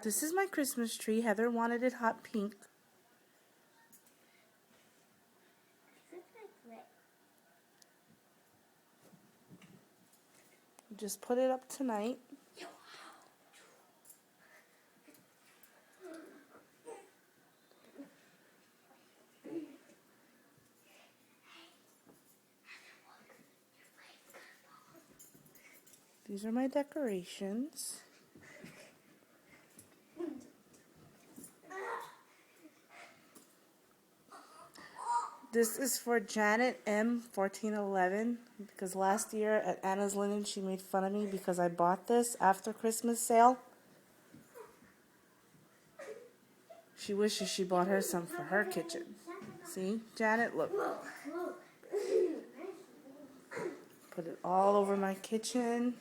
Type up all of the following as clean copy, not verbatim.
This is my Christmas tree. Heather wanted it hot pink. Just put it up tonight. These are my decorations. This is for Janet M 1411 because last year at Anna's Linen she made fun of me because I bought this after Christmas sale. She wishes she bought her some for her kitchen. See, Janet, look. Put it all over my kitchen.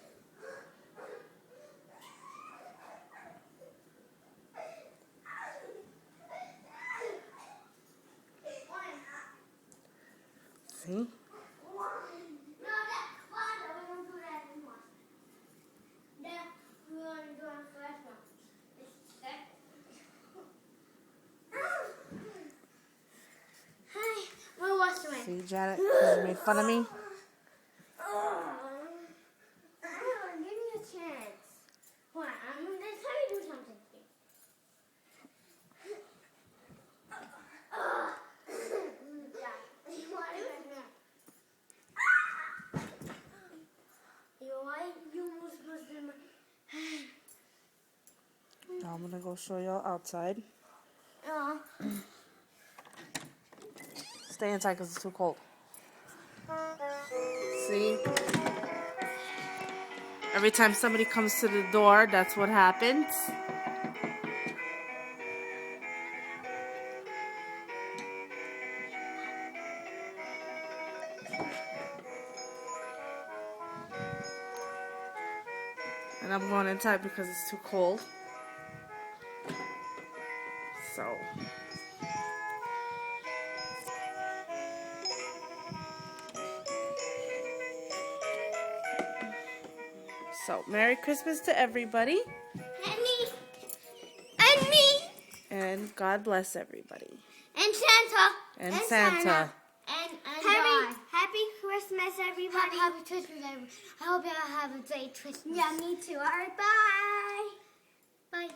See? See, Janet, because you made fun of me? Give me a chance. Hold on, I'm going to tell you to do something. Now I'm going to go show y'all outside. Stay inside because it's too cold. See? Every time somebody comes to the door, that's what happens. And I'm going inside because it's too cold. So, Merry Christmas to everybody. And me. And me. And God bless everybody. And Santa. And Santa. And happy Christmas, everybody. Happy Christmas, everybody. I hope you all have a great Christmas. Yeah, me too. All right, bye. Bye.